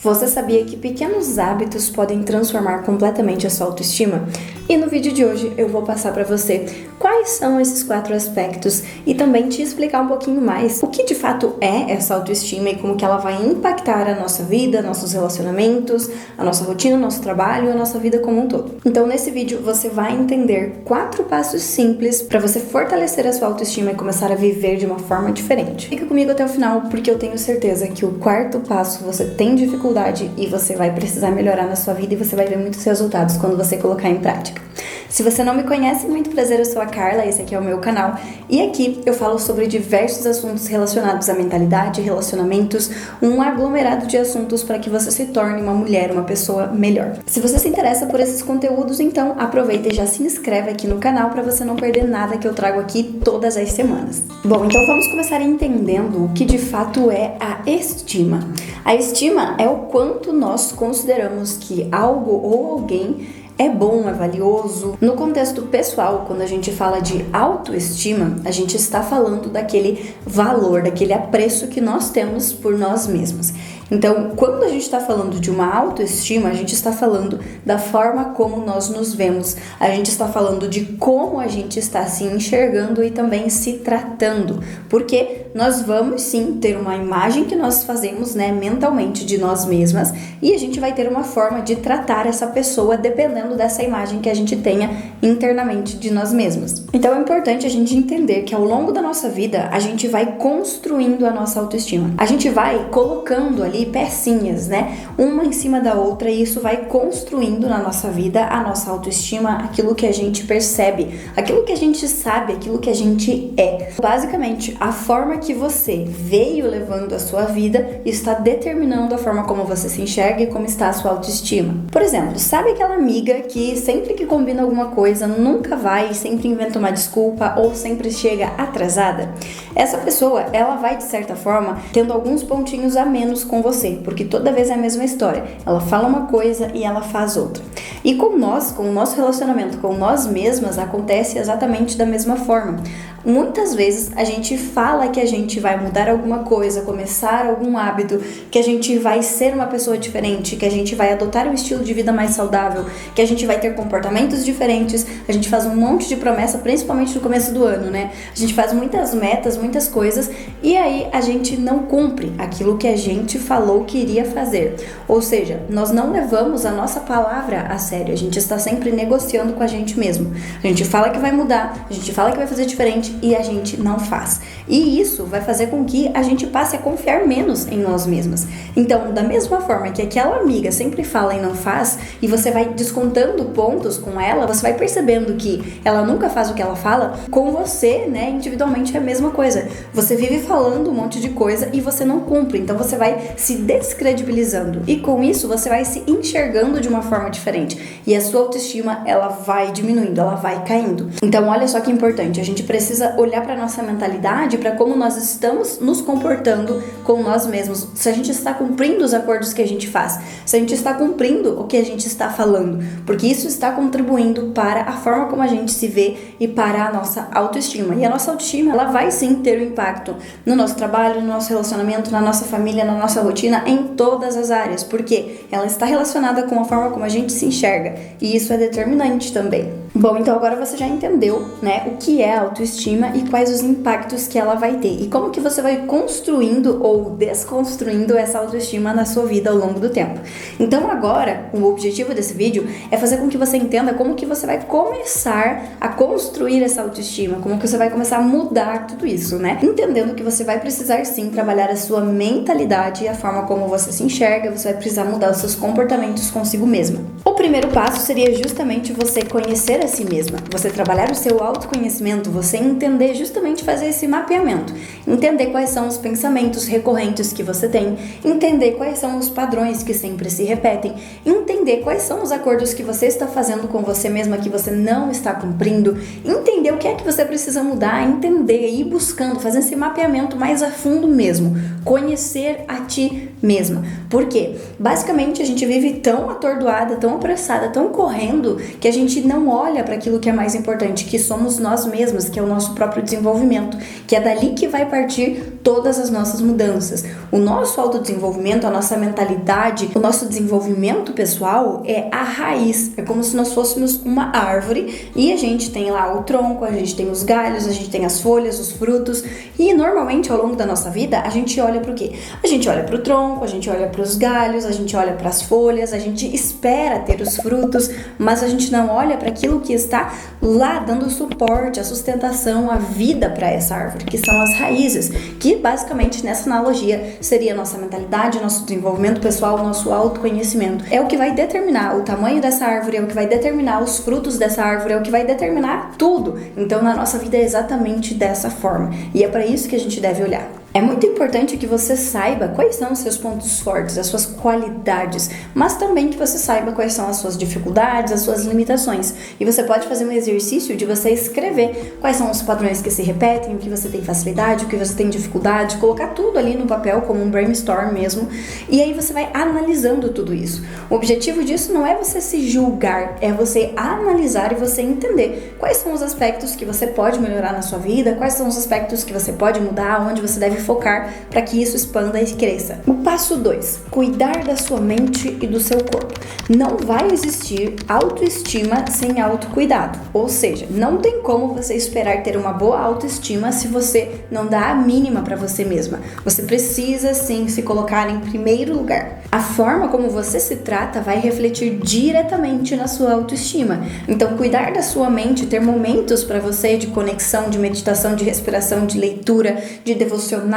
Você sabia que pequenos hábitos podem transformar completamente a sua autoestima? E no vídeo de hoje eu vou passar para você quais são esses 4 aspectos e também te explicar um pouquinho mais o que de fato é essa autoestima e como que ela vai impactar a nossa vida, nossos relacionamentos, a nossa rotina, o nosso trabalho e a nossa vida como um todo. Então nesse vídeo você vai entender 4 passos simples para você fortalecer a sua autoestima e começar a viver de uma forma diferente. Fica comigo até o final porque eu tenho certeza que o 4º passo você tem dificuldade e você vai precisar melhorar na sua vida e você vai ver muitos resultados quando você colocar em prática. Se você não me conhece, muito prazer, eu sou a Carla, esse aqui é o meu canal e aqui eu falo sobre diversos assuntos relacionados à mentalidade, relacionamentos, um aglomerado de assuntos para que você se torne uma mulher, uma pessoa melhor. Se você se interessa por esses conteúdos, então aproveita e já se inscreve aqui no canal para você não perder nada que eu trago aqui todas as semanas. Bom, então vamos começar entendendo o que de fato é a estima. A estima é o quanto nós consideramos que algo ou alguém é bom, é valioso. No contexto pessoal, quando a gente fala de autoestima, a gente está falando daquele valor, daquele apreço que nós temos por nós mesmos. Então, quando a gente está falando de uma autoestima, a gente está falando da forma como nós nos vemos, a gente está falando de como a gente está se enxergando e também se tratando, porque nós vamos sim ter uma imagem que nós fazemos, mentalmente de nós mesmas e a gente vai ter uma forma de tratar essa pessoa dependendo dessa imagem que a gente tenha internamente de nós mesmos. Então é importante a gente entender que ao longo da nossa vida a gente vai construindo a nossa autoestima. A gente vai colocando ali pecinhas, uma em cima da outra e isso vai construindo na nossa vida a nossa autoestima, aquilo que a gente percebe, aquilo que a gente sabe, aquilo que a gente é. Basicamente, a forma que você veio levando a sua vida está determinando a forma como você se enxerga e como está a sua autoestima. Por exemplo, sabe aquela amiga que sempre que combina alguma coisa nunca vai, sempre inventa uma desculpa ou sempre chega atrasada? Essa pessoa, ela vai de certa forma tendo alguns pontinhos a menos com você, porque toda vez é a mesma história. Ela fala uma coisa e ela faz outra. E com nós, com o nosso relacionamento com nós mesmas, acontece exatamente da mesma forma. Muitas vezes a gente fala que a gente vai mudar alguma coisa, começar algum hábito, que a gente vai ser uma pessoa diferente, que a gente vai adotar um estilo de vida mais saudável, que a gente vai ter comportamentos diferentes, a gente faz um monte de promessa, principalmente no começo do ano, A gente faz muitas metas, muitas coisas e aí a gente não cumpre aquilo que a gente falou que iria fazer. Ou seja, nós não levamos a nossa palavra a sério, a gente está sempre negociando com a gente mesmo. A gente fala que vai mudar, a gente fala que vai fazer diferente e a gente não faz. E isso vai fazer com que a gente passe a confiar menos em nós mesmas. Então, da mesma forma que aquela amiga sempre fala e não faz, e você vai descontando pontos com ela, você vai percebendo que ela nunca faz o que ela fala, com você, individualmente é a mesma coisa. Você vive falando um monte de coisa e você não cumpre, então você vai se descredibilizando. E com isso, você vai se enxergando de uma forma diferente. E a sua autoestima, ela vai diminuindo, ela vai caindo. Então, olha só que importante, a gente precisa olhar para nossa mentalidade, para como nós estamos nos comportando com nós mesmos, se a gente está cumprindo os acordos que a gente faz, se a gente está cumprindo o que a gente está falando, porque isso está contribuindo para a forma como a gente se vê e para a nossa autoestima. E a nossa autoestima, ela vai sim ter um impacto no nosso trabalho, no nosso relacionamento, na nossa família, na nossa rotina, em todas as áreas, porque ela está relacionada com a forma como a gente se enxerga e isso é determinante também. Bom, então agora você já entendeu, o que é a autoestima e quais os impactos que ela vai ter e como que você vai construindo ou desconstruindo essa autoestima na sua vida ao longo do tempo. Então agora, o objetivo desse vídeo é fazer com que você entenda como que você vai começar a construir essa autoestima, como que você vai começar a mudar tudo isso, Entendendo que você vai precisar sim trabalhar a sua mentalidade e a forma como você se enxerga, você vai precisar mudar os seus comportamentos consigo mesma. O primeiro passo seria justamente você conhecer a si mesma, você trabalhar o seu autoconhecimento, você entender, justamente fazer esse mapeamento, entender quais são os pensamentos recorrentes que você tem, entender quais são os padrões que sempre se repetem, entender quais são os acordos que você está fazendo com você mesma que você não está cumprindo, entender o que é que você precisa mudar, entender e ir buscando, fazer esse mapeamento mais a fundo mesmo, conhecer a ti mesma. Por quê? Basicamente a gente vive tão atordoada, tão apressada, tão correndo, que a gente não olha olha para aquilo que é mais importante, que somos nós mesmos, que é o nosso próprio desenvolvimento, que é dali que vai partir todas as nossas mudanças. O nosso autodesenvolvimento, a nossa mentalidade, o nosso desenvolvimento pessoal é a raiz. É como se nós fôssemos uma árvore e a gente tem lá o tronco, a gente tem os galhos, a gente tem as folhas, os frutos, e normalmente ao longo da nossa vida a gente olha para o quê? A gente olha para o tronco, a gente olha para os galhos, a gente olha para as folhas, a gente espera ter os frutos, mas a gente não olha para aquilo que está lá dando suporte, a sustentação, a vida para essa árvore, que são as raízes, que basicamente nessa analogia seria a nossa mentalidade, nosso desenvolvimento pessoal, nosso autoconhecimento. É o que vai determinar o tamanho dessa árvore, é o que vai determinar os frutos dessa árvore, é o que vai determinar tudo. Então na nossa vida é exatamente dessa forma, e é para isso que a gente deve olhar. É muito importante que você saiba quais são os seus pontos fortes, as suas qualidades, mas também que você saiba quais são as suas dificuldades, as suas limitações. E você pode fazer um exercício de você escrever quais são os padrões que se repetem, o que você tem facilidade, o que você tem dificuldade, colocar tudo ali no papel como um brainstorm mesmo, e aí você vai analisando tudo isso. O objetivo disso não é você se julgar, é você analisar e você entender quais são os aspectos que você pode melhorar na sua vida, quais são os aspectos que você pode mudar, onde você deve focar para que isso expanda e cresça. O passo 2, cuidar da sua mente e do seu corpo. Não vai existir autoestima sem autocuidado, ou seja, não tem como você esperar ter uma boa autoestima se você não dá a mínima para você mesma. Você precisa sim se colocar em primeiro lugar. A forma como você se trata vai refletir diretamente na sua autoestima. Então, cuidar da sua mente, ter momentos para você de conexão, de meditação, de respiração, de leitura, de devocional,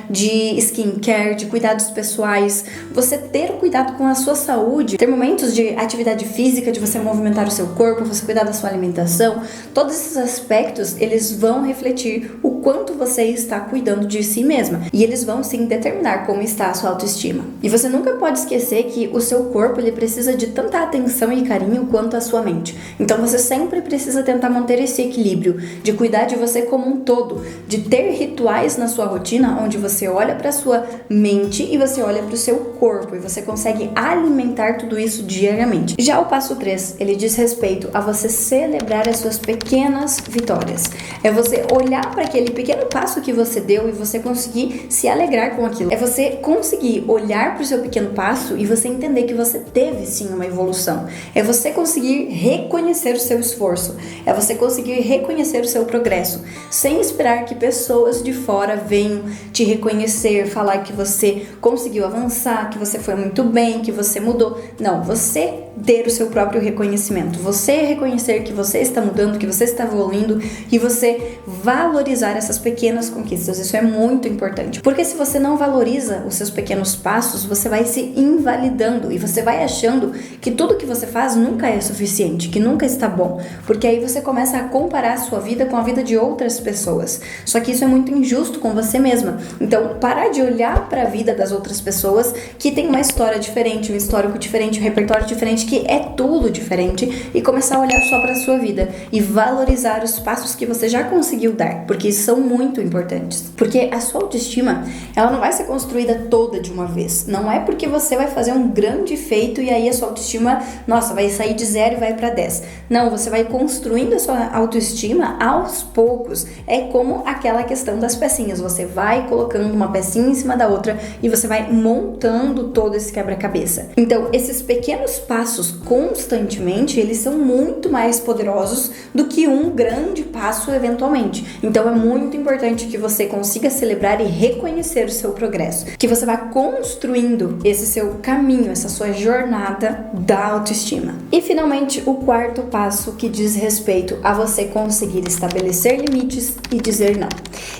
de skincare, de cuidados pessoais, você ter cuidado com a sua saúde, ter momentos de atividade física, de você movimentar o seu corpo, você cuidar da sua alimentação, todos esses aspectos, eles vão refletir o quanto você está cuidando de si mesma, e eles vão sim determinar como está a sua autoestima. E você nunca pode esquecer que o seu corpo, ele precisa de tanta atenção e carinho quanto a sua mente. Então você sempre precisa tentar manter esse equilíbrio, de cuidar de você como um todo, de ter rituais na sua rotina onde você olha para a sua mente e você olha para o seu corpo e você consegue alimentar tudo isso diariamente. Já o passo 3, ele diz respeito a você celebrar as suas pequenas vitórias. É você olhar para aquele pequeno passo que você deu e você conseguir se alegrar com aquilo. É você conseguir olhar para o seu pequeno passo e você entender que você teve sim uma evolução. É você conseguir reconhecer o seu esforço. É você conseguir reconhecer o seu progresso, sem esperar que pessoas de fora venham te reconhecer, falar que você conseguiu avançar, que você foi muito bem, que você mudou. Não, você ter o seu próprio reconhecimento, você reconhecer que você está mudando, que você está evoluindo e você valorizar essas pequenas conquistas. Isso é muito importante, porque se você não valoriza os seus pequenos passos, você vai se invalidando e você vai achando que tudo que você faz nunca é suficiente, que nunca está bom, porque aí você começa a comparar a sua vida com a vida de outras pessoas. Só que isso é muito injusto com você mesma. Então, parar de olhar para a vida das outras pessoas que tem uma história diferente, um histórico diferente, um repertório diferente, que é tudo diferente, e começar a olhar só para a sua vida e valorizar os passos que você já conseguiu dar, porque são muito importantes. Porque a sua autoestima, ela não vai ser construída toda de uma vez. Não é porque você vai fazer um grande feito e aí a sua autoestima, nossa, vai sair de 0 e vai para 10. Não, você vai construindo a sua autoestima aos poucos. É como aquela questão das pecinhas. Você vai colocando uma pecinha em cima da outra e você vai montando todo esse quebra-cabeça. Então, esses pequenos passos constantemente, eles são muito mais poderosos do que um grande passo eventualmente. Então, é muito importante que você consiga celebrar e reconhecer o seu progresso, que você vá construindo esse seu caminho, essa sua jornada da autoestima. E finalmente, o quarto passo, que diz respeito a você conseguir estabelecer limites e dizer não.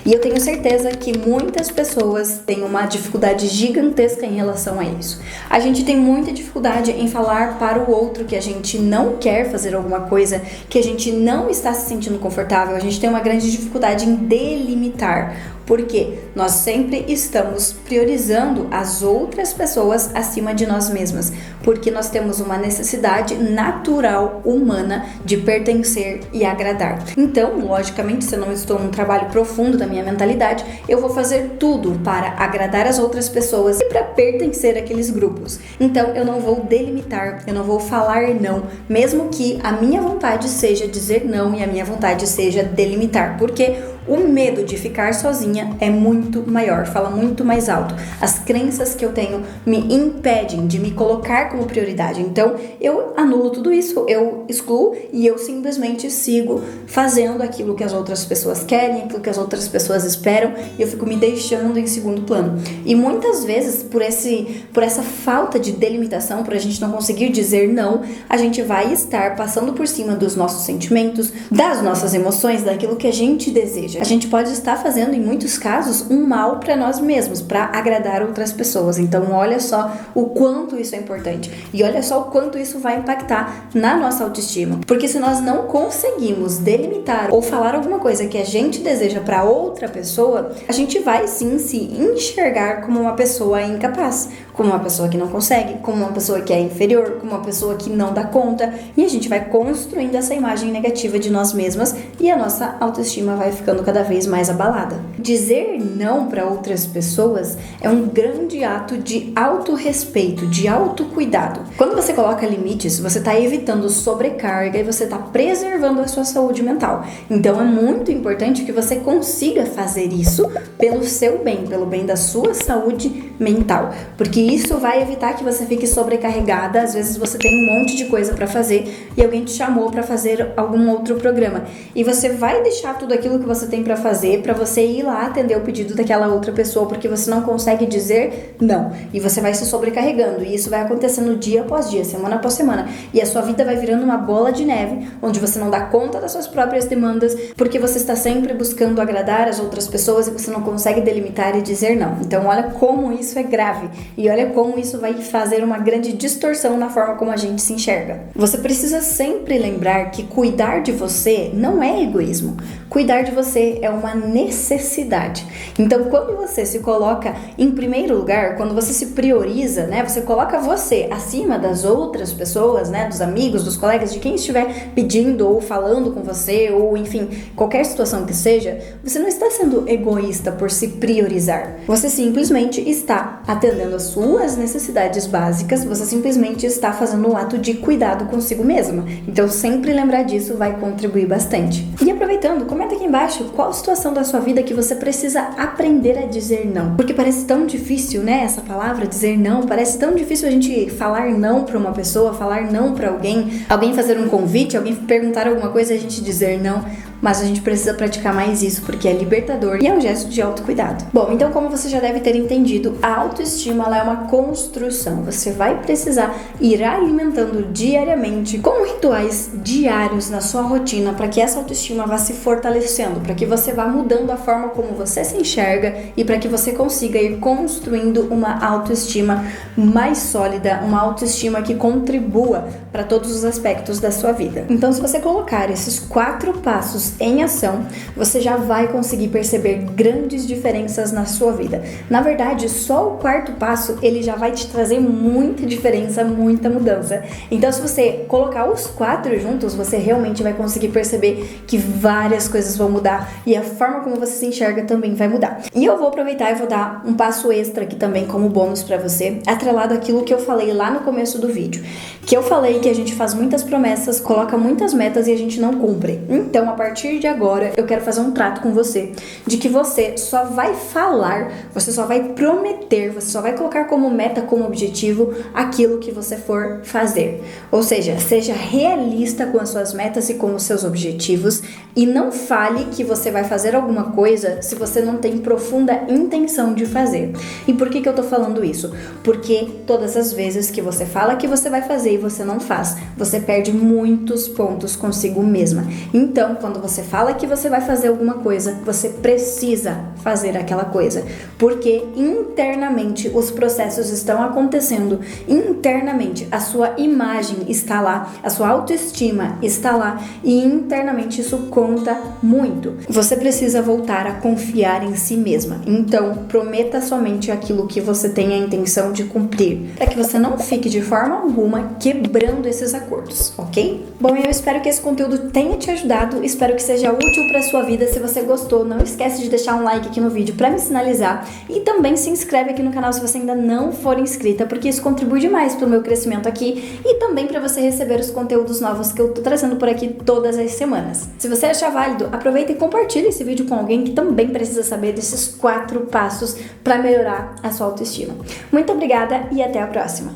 E eu tenho certeza que muitas pessoas têm uma dificuldade gigantesca em relação a isso. A gente tem muita dificuldade em falar para o outro que a gente não quer fazer alguma coisa, que a gente não está se sentindo confortável. A gente tem uma grande dificuldade em delimitar. Porque nós sempre estamos priorizando as outras pessoas acima de nós mesmas, porque nós temos uma necessidade natural humana de pertencer e agradar. Então, logicamente, se eu não estou num trabalho profundo da minha mentalidade, eu vou fazer tudo para agradar as outras pessoas e para pertencer àqueles grupos. Então, eu não vou delimitar, eu não vou falar não, mesmo que a minha vontade seja dizer não e a minha vontade seja delimitar, porque o medo de ficar sozinha é muito maior, fala muito mais alto. As crenças que eu tenho me impedem de me colocar como prioridade. Então, eu anulo tudo isso, eu excluo e eu simplesmente sigo fazendo aquilo que as outras pessoas querem, aquilo que as outras pessoas esperam, e eu fico me deixando em segundo plano. E muitas vezes, por essa falta de delimitação, por a gente não conseguir dizer não, a gente vai estar passando por cima dos nossos sentimentos, das nossas emoções, daquilo que a gente deseja. A gente pode estar fazendo, em muitos casos, um mal para nós mesmos, para agradar outras pessoas. Então, olha só o quanto isso é importante. E olha só o quanto isso vai impactar na nossa autoestima. Porque se nós não conseguimos delimitar ou falar alguma coisa que a gente deseja para outra pessoa, a gente vai sim se enxergar como uma pessoa incapaz, como uma pessoa que não consegue, como uma pessoa que é inferior, como uma pessoa que não dá conta. E a gente vai construindo essa imagem negativa de nós mesmas e a nossa autoestima vai ficando cada vez mais abalada. Dizer não para outras pessoas é um grande ato de autorrespeito, de autocuidado. Quando você coloca limites, você está evitando sobrecarga e você está preservando a sua saúde mental. Então é muito importante que você consiga fazer isso pelo seu bem, pelo bem da sua saúde mental, porque isso vai evitar que você fique sobrecarregada. Às vezes você tem um monte de coisa para fazer e alguém te chamou para fazer algum outro programa e você vai deixar tudo aquilo que você tem para fazer, para você ir lá atender o pedido daquela outra pessoa, porque você não consegue dizer não, e você vai se sobrecarregando, e isso vai acontecendo dia após dia, semana após semana, e a sua vida vai virando uma bola de neve, onde você não dá conta das suas próprias demandas, porque você está sempre buscando agradar as outras pessoas e você não consegue delimitar e dizer não. Então olha como isso é grave, e olha como isso vai fazer uma grande distorção na forma como a gente se enxerga. Você precisa sempre lembrar que cuidar de você não é egoísmo. Cuidar de você é uma necessidade. Então, quando você se coloca em primeiro lugar, quando você se prioriza, né, você coloca você acima das outras pessoas, né, dos amigos, dos colegas, de quem estiver pedindo ou falando com você, ou enfim, qualquer situação que seja, você não está sendo egoísta por se priorizar. Você simplesmente está atendendo às suas necessidades básicas, você simplesmente está fazendo um ato de cuidado consigo mesma. Então, sempre lembrar disso vai contribuir bastante. E aproveitando, comenta aqui embaixo qual situação da sua vida que você precisa aprender a dizer não. Porque parece tão difícil, né, essa palavra, dizer não. Parece tão difícil a gente falar não para uma pessoa, falar não para alguém fazer um convite, alguém perguntar alguma coisa e a gente dizer não. Mas a gente precisa praticar mais isso, porque é libertador e é um gesto de autocuidado. Bom, então como você já deve ter entendido, a autoestima ela é uma construção. Você vai precisar ir alimentando diariamente com rituais diários na sua rotina para que essa autoestima vá se fortalecendo, para que você vá mudando a forma como você se enxerga e para que você consiga ir construindo uma autoestima mais sólida, uma autoestima que contribua para todos os aspectos da sua vida. Então, se você colocar esses 4 passos em ação, você já vai conseguir perceber grandes diferenças na sua vida. Na verdade, só o 4º passo, ele já vai te trazer muita diferença, muita mudança. Então, se você colocar os 4 juntos, você realmente vai conseguir perceber que várias coisas vão mudar e a forma como você se enxerga também vai mudar. E eu vou aproveitar e vou dar um passo extra aqui também como bônus pra você, atrelado àquilo que eu falei lá no começo do vídeo, que eu falei que a gente faz muitas promessas, coloca muitas metas e a gente não cumpre. Então, a partir de agora, eu quero fazer um trato com você, de que você só vai falar, você só vai prometer, você só vai colocar como meta, como objetivo, aquilo que você for fazer. Ou seja, seja realista com as suas metas e com os seus objetivos e não fale que você vai fazer alguma coisa se você não tem profunda intenção de fazer. E por que eu tô falando isso? Porque todas as vezes que você fala que você vai fazer e você não faz, você perde muitos pontos consigo mesma. Então, quando você fala que você vai fazer alguma coisa, você precisa fazer aquela coisa, porque internamente os processos estão acontecendo, internamente a sua imagem está lá, a sua autoestima está lá e internamente isso conta muito. Você precisa voltar a confiar em si mesma, então prometa somente aquilo que você tem a intenção de cumprir, para que você não fique de forma alguma quebrando esses acordos, ok? Bom, eu espero que esse conteúdo tenha te ajudado, espero que seja útil para sua vida. Se você gostou, não esquece de deixar um like aqui no vídeo para me sinalizar e também se inscreve aqui no canal se você ainda não for inscrita, porque isso contribui demais para o meu crescimento aqui e também para você receber os conteúdos novos que eu tô trazendo por aqui todas as semanas. Se você achar válido, aproveita e compartilha esse vídeo com alguém que também precisa saber desses 4 passos para melhorar a sua autoestima. Muito obrigada e até a próxima!